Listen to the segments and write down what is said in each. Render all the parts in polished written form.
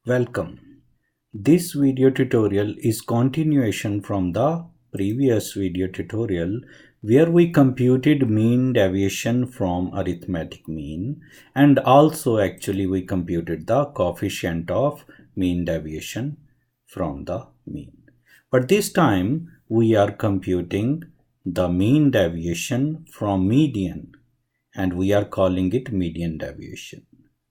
Welcome. This video tutorial is continuation from the previous video tutorial where we computed mean deviation from arithmetic mean, and also actually we computed the coefficient of mean deviation from the mean. But this time we are computing the mean deviation from median, and we are calling it median deviation,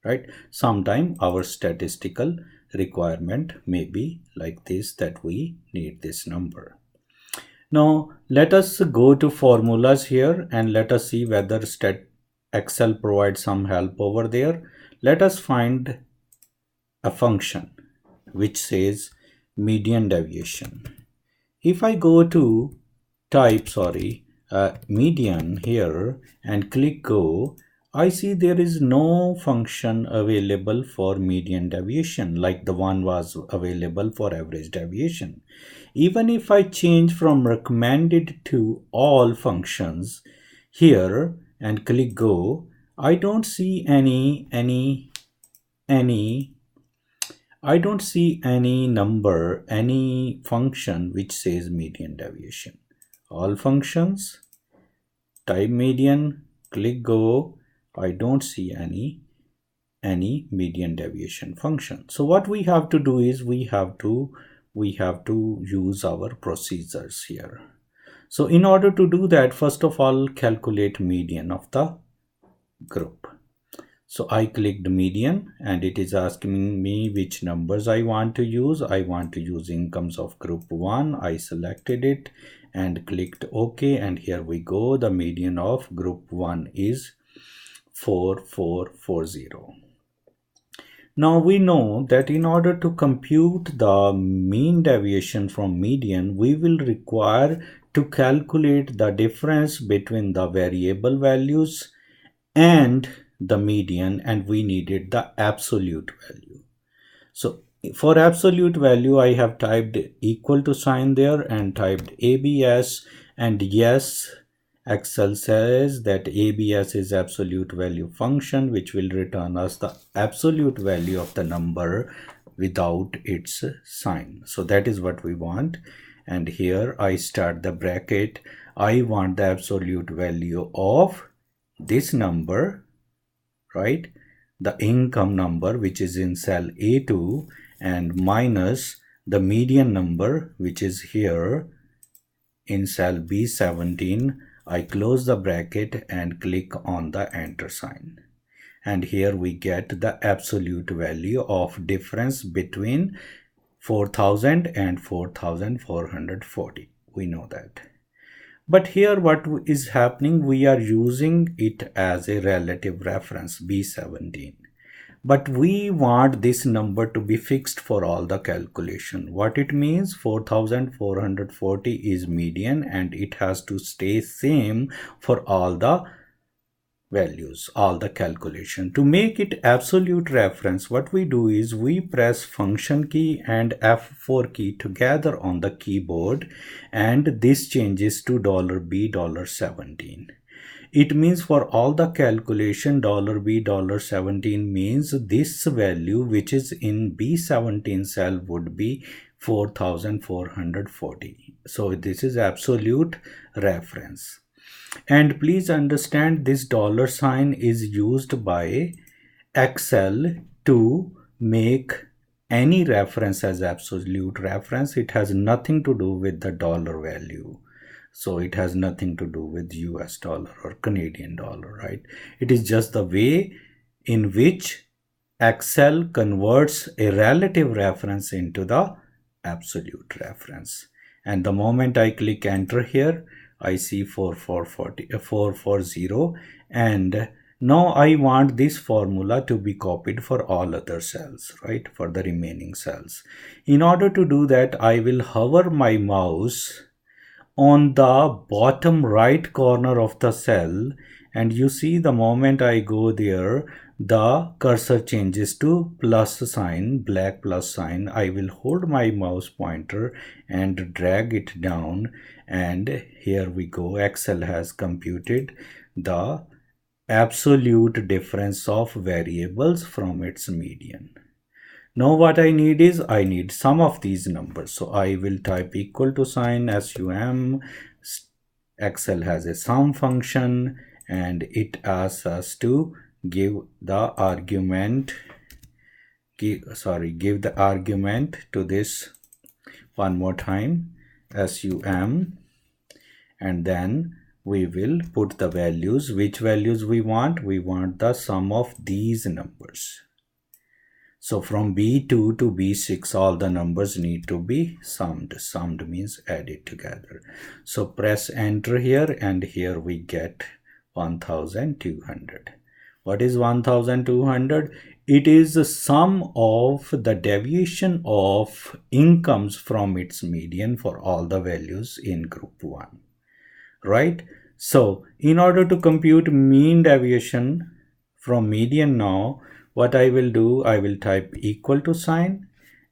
right? Sometime our statistical requirement may be like this, that we need this number. Now let us go to formulas here and let us see whether Excel provides some help over there. Let us find a function which says median deviation. If I go to median here and click go, I see there is no function available for median deviation like the one was available for average deviation. Even if I change from recommended to all functions here and click go, I don't see any number, any function which says median deviation. All functions, type median, click go, I don't see any median deviation function. So what we have to do is we have to use our procedures here. So in order to do that, first of all, calculate median of the group. So I clicked median and it is asking me which numbers I want to use. I want to use incomes of group 1. I selected it and clicked OK, and here we go. The median of group 1 is 4440. Now we know that in order to compute the mean deviation from median, we will require to calculate the difference between the variable values and the median, and we needed the absolute value. So for absolute value, I have typed equal to sign there and typed ABS, and yes, Excel says that ABS is absolute value function, which will return us the absolute value of the number without its sign. So that is what we want. And here I start the bracket. I want the absolute value of this number, right? The income number, which is in cell A2, and minus the median number, which is here in cell B17. I close the bracket and click on the enter sign. And here we get the absolute value of difference between 4000 and 4440. We know that. But here what is happening, we are using it as a relative reference, B17. But we want this number to be fixed for all the calculation. What it means, 4440 is median and it has to stay same for all the values, all the calculation. To make it absolute reference, what we do is we press function key and F4 key together on the keyboard, and this changes to $B$17. It means for all the calculation, $B$17 means this value which is in B17 cell would be 4440. So this is absolute reference. And please understand, this dollar sign is used by Excel to make any reference as absolute reference. It has nothing to do with the dollar value. So it has nothing to do with US dollar or Canadian dollar, right? It is just the way in which Excel converts a relative reference into the absolute reference. And the moment I click enter here, I see 440, and now I want this formula to be copied for all other cells, right? For the remaining cells. In order to do that, I will hover my mouse on the bottom right corner of the cell, and you see the moment I go there, the cursor changes to plus sign, black plus sign. I will hold my mouse pointer and drag it down, and here we go. Excel has computed the absolute difference of variables from its median. Now what I need is, I need sum of these numbers. So I will type equal to sign sum. Excel has a sum function and it asks us to give the argument, give the argument to this one more time, sum, and then we will put the values. Which values we want? We want the sum of these numbers. So from B2 to B6, all the numbers need to be summed. Summed means added together. So press enter here and here we get 1200. What is 1200? It is the sum of the deviation of incomes from its median for all the values in group 1. Right? So in order to compute mean deviation from median now, what I will do, I will type equal to sign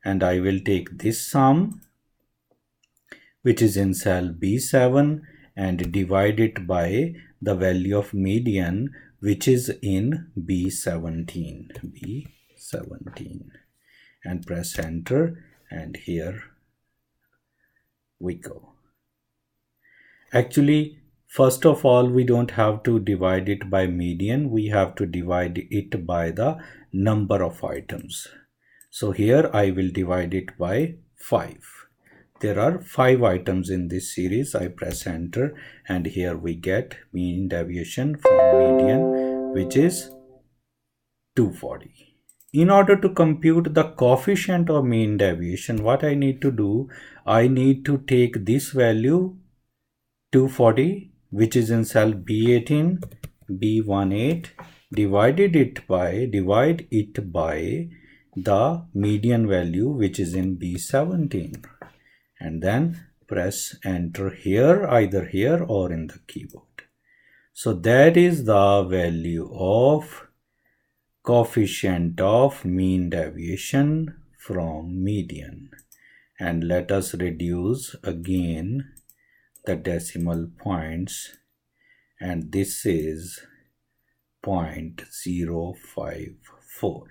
and I will take this sum which is in cell B7 and divide it by the value of median which is in B17. And press enter and here we go. Actually, first of all, we don't have to divide it by median. We have to divide it by the number of items. So here I will divide it by 5. There are 5 items in this series. I press enter and here we get mean deviation from median which is 240. In order to compute the coefficient of mean deviation, what I need to do, I need to take this value 240 which is in cell B18, B18, divide it by the median value which is in B17 and then press enter here, either here or in the keyboard. So that is the value of coefficient of mean deviation from median. And let us reduce again the decimal points and this is 0.054.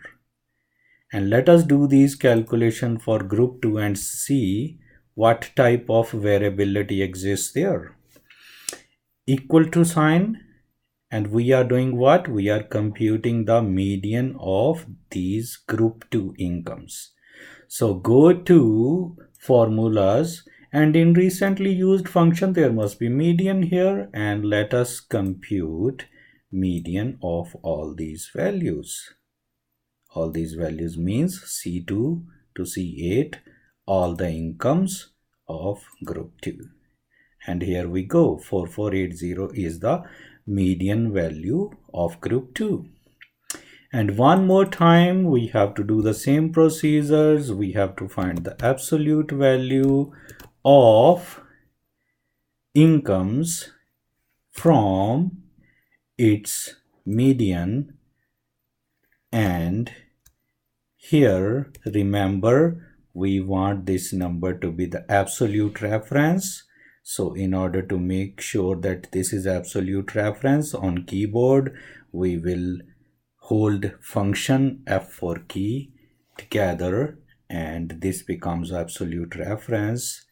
And let us do these calculations for group 2 and see what type of variability exists there. Equal to sign and we are doing what? We are computing the median of these group 2 incomes. So go to formulas and in recently used function there must be median here and let us compute median of all these values. All these values means C2 to C8, all the incomes of group 2. And here we go, 4480 is the median value of group 2. And one more time we have to do the same procedures. We have to find the absolute value of incomes from its median, and here remember we want this number to be the absolute reference. So in order to make sure that this is absolute reference, on keyboard we will hold function F4 key together and this becomes absolute reference.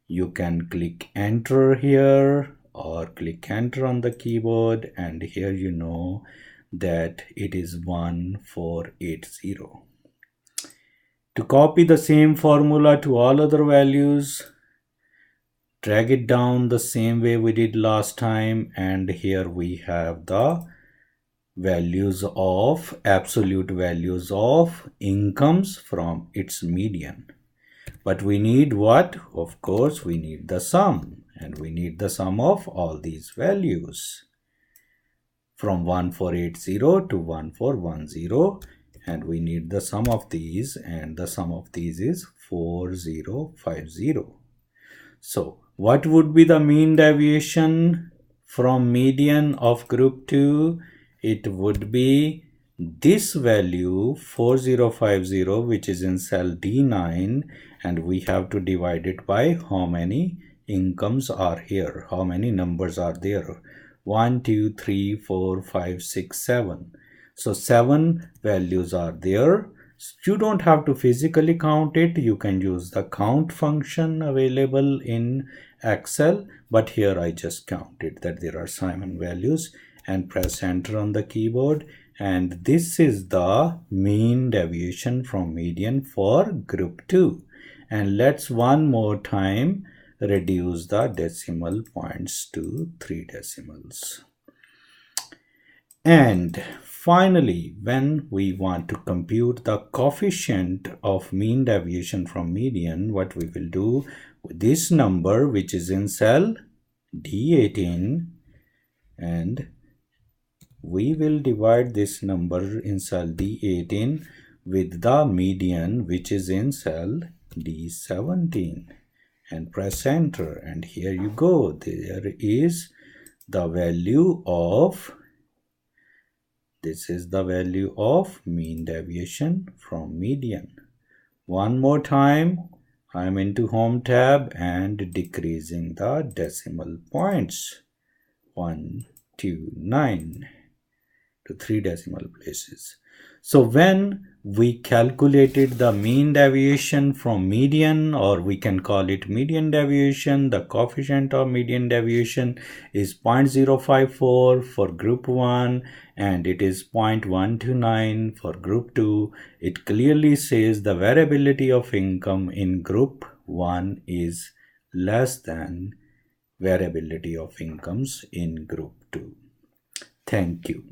You can click enter here or click enter on the keyboard and here you know that it is 1480. To copy the same formula to all other values, drag it down the same way we did last time and here we have the values of absolute values of incomes from its median. But we need what? Of course, we need the sum, and we need the sum of all these values from 1480 to 1410, and we need the sum of these, and the sum of these is 4050. So what would be the mean deviation from median of group 2? It would be this value 4050 which is in cell D9 and we have to divide it by how many incomes are here, how many numbers are there. 1, 2, 3, 4, 5, 6, 7. So 7 values are there You don't have to physically count it. You can use the count function available in Excel, but here I just counted that there are 7 values and press enter on the keyboard, and this is the mean deviation from median for group 2. And let's one more time reduce the decimal points to 3 decimals. And finally, when we want to compute the coefficient of mean deviation from median, what we will do with this number, which is in cell D18, and we will divide this number in cell D18 with the median, which is in cell D17, and press enter, and here you go. There is the value of, this is the value of mean deviation from median. One more time, I'm into home tab and decreasing the decimal points. 129 to 3 decimal places. So when we calculated the mean deviation from median, or we can call it median deviation, the coefficient of median deviation is 0.054 for group 1 and it is 0.129 for group 2. It clearly says the variability of income in group 1 is less than variability of incomes in group 2. Thank you.